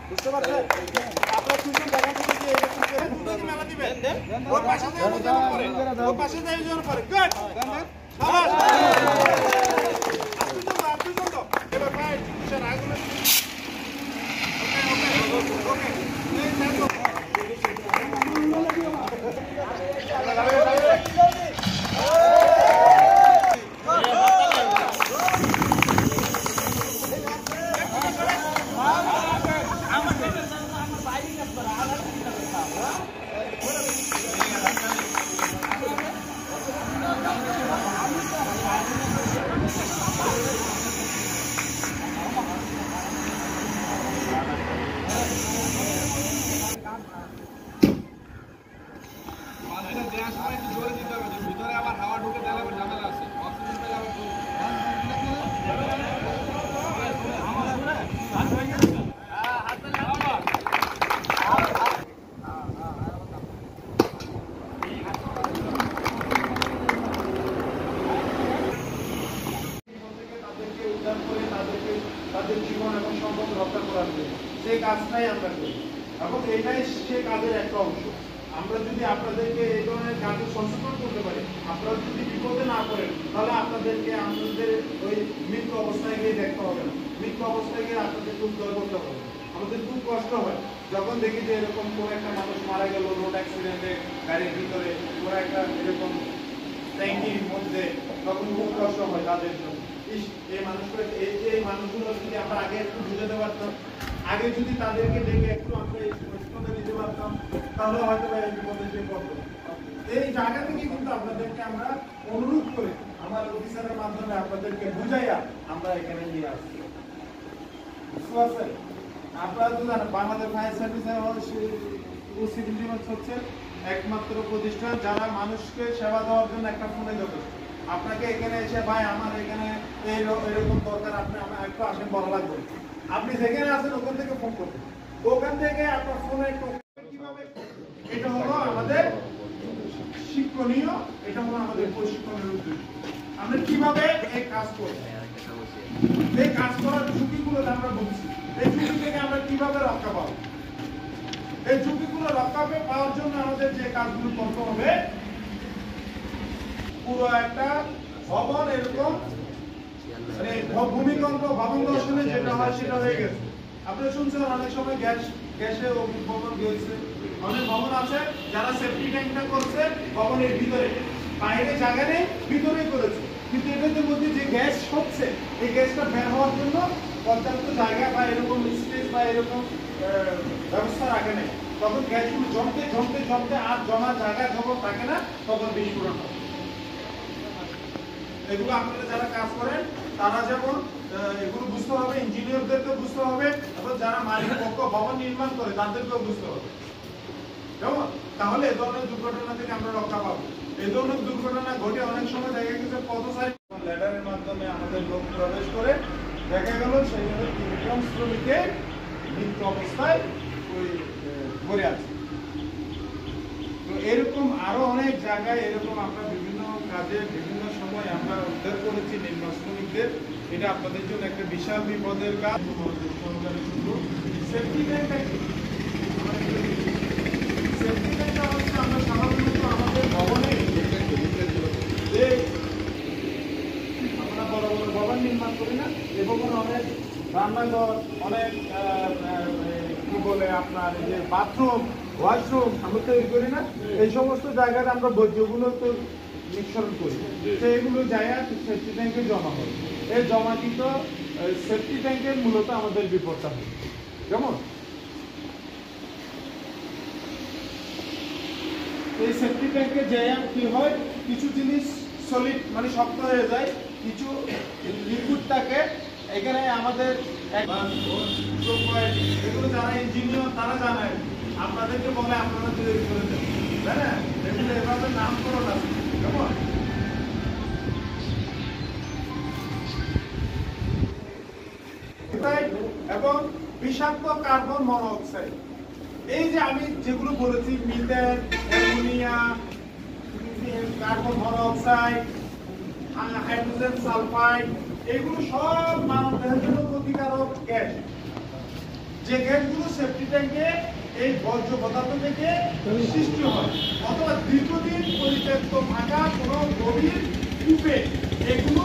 বুঝতে পারছেন? আপনার দুজন দেখা যাচ্ছে যে এরকম মেলা দিবেন, ওর পাশে ওর পাশে যাওয়ার পরে গুড এবার ভাই স্যার আগুন ওকে ভিতরে আবার হাওয়া ঢুকে দিলে আবার ঝামেলা আছে অক্সিজেন পেলে আবার তাদেরকে উদ্ধার করে তাদের জীবন এবং সম্পদ রক্ষা করার জন্য সেই কাজটাই আমরা করি এবং এটাই সে কাজের একটা অংশ। আমরা যদি আপনাদেরকে এই ধরনের কাজে সচেতন করতে পারি, আপনারা যদি বিপদে না পড়েন, তাহলে আপনাদেরকে আমাদের ওই মৃত্যু অবস্থায় গিয়ে দেখতে হবে না, মৃত্যু অবস্থায় গিয়ে আপনাদেরকে উদ্ধার করতে হবে। আমাদের খুব কষ্ট হয় যখন দেখি যে এরকম কোনো একটা মানুষ মারা গেল রোড অ্যাক্সিডেন্টে গাড়ির ভিতরে, কোনো একটা এরকম ট্যাঙ্কির মধ্যে, তখন খুব কষ্ট হয় তাদের জন্য। এই মানুষগুলো যদি আমরা আগে একটু বুঝাতে পারতাম, আগে যদি তাদেরকে দেখে একটু আমরা এই সচেতনতা দিতে পারতাম, তাহলে হয়তো এই বিপদে যে পড়তো। এই জায়গা থেকে কিন্তু আপনাদেরকে আমরা অনুরোধ করে আমার অফিসারের মাধ্যমে আপনাদেরকে বুঝাইয়া আমরা এখানে নিয়ে আসছি। বুঝতে পারছেন? আপনারা তো জানেন Bangladesh fire service civil defence হচ্ছে একমাত্র প্রতিষ্ঠান যারা মানুষকে সেবা দেওয়ার জন্য একটা ফোনে যথেষ্ট। আপনাকে এখানে এসে ভাই আমার এখানে এরকম দরকার, আপনি আমার একটু আসেন বলা লাগবে, আপনি যেখানে আছেন ওখান থেকে ফোন করবেন, ওখান থেকে আপনার ফোনে কিভাবে, এটা হলো আমাদের শিক্ষণীয়, এটা হলো আমাদের প্রশিক্ষণের উদ্দেশ্য। আমরা কিভাবে এই কাজ করব, এই কাজ করার ঝুঁকিগুলো আমরা বলছি, এই ঝুঁকি থেকে আমরা কিভাবে রক্ষা পাবো, এই ঝুঁকিগুলো রক্ষা পাওয়ার জন্য আমাদের যে কাজগুলো করতে হবে, পুরো একটা ভবন এরকম মানে ভূমিকম্প ভবন দর্শনে যেটা হয় সেটা হয়ে গেছে। আপনি শুনছেন অনেক সময় গ্যাসে ভবন গেছে, অনেক ভবন আছে যারা সেফটি ট্যাঙ্কটা করছে ভবনের ভিতরে, বাইরে জায়গা নেই, ভিতরেই করেছে, কিন্তু এটার মধ্যে যে গ্যাস হচ্ছে এই গ্যাসটা বের হওয়ার জন্য পর্যাপ্ত জায়গা বা এরকম স্পেস বা এরকম ব্যবস্থা রাখে নেই। তখন গ্যাসগুলো জমতে আর জমা জায়গা যখন থাকে না তখন বিস্ফোরণ হয়। এগুলো আপনারা যারা কাজ করেন তারা যেমন এগুলো বুঝতে হবে, ইঞ্জিনিয়ারদেরকে বুঝতে হবে, এবং যারা মালিক পক্ষ ভবন নির্মাণ করে তাদেরকেও বুঝতে হবে, কেমন? তাহলে এ ধরনের দুর্ঘটনা থেকে আমরা রক্ষা পাবো। এই ধরনের দুর্ঘটনা ঘটে অনেক সময় দেখা গেছে পথচারী ল্যাডারের মাধ্যমে আমাদের লোক প্রবেশ করে দেখা গেল সেইভাবে 3 জন শ্রমিকের মৃত্যু অবস্থায় ওই পড়ে আছে। তো এরকম আরো অনেক জায়গায় এরকম আমরা বিভিন্ন কাজে বিভিন্ন সময় আমরা উদ্ধার করেছি নির্মাণ শ্রমিকদের। এটা আপনাদের জন্য একটা বিশাল বিপদের কাজ। সেফটি ট্যাঙ্কটা হচ্ছে আমরা সাধারণত আমাদের ভবনে যে আমরা বড় বড় ভবন নির্মাণ করি না, এ ভবনে অনেক রান্নাঘর, অনেক কি বলে আপনার এই যে বাথরুম, ওয়াশরুম আমরা তৈরি করি না, এই সমস্ত জায়গায় আমরা বর্জ্যগুলো তো নিঃসরণ করি, সেইগুলো জায়গা সেফটি ট্যাঙ্কে জমা হয়। এই জমাকৃত সেফটি ট্যাঙ্কের মূলত আমাদের বিপদটা হয়। যেমন এই সেফটি ট্যাঙ্কে জায়গা কি হয়, কিছু জিনিস সলিড মানে শক্ত হয়ে যায়, কিছু লিকুইড থাকে। এখানে আমাদের এগুলো যারা ইঞ্জিনিয়ার তারা জানেন, আপনাদেরকে বলে আপনারা তৈরি করে দেন, তাই না? এগুলো এভাবে নামকরণ আছে, কেমন? এবং বিষাক্ত কার্বন মনোক্সাইড, এই যে আমি যেগুলো বলেছি methane, ammonia, carbon monoxide, hydrogen sulphide, এগুলো সব মানব দেহের জন্য ক্ষতিকারক গ্যাস। যে গ্যাসগুলো সেফটি ট্যাঙ্কে এই বর্জ্য পদার্থ থেকে সৃষ্টি হয় অথবা দীর্ঘদিন পরিত্যক্ত থাকা কোনো গভীর কূপে এগুলো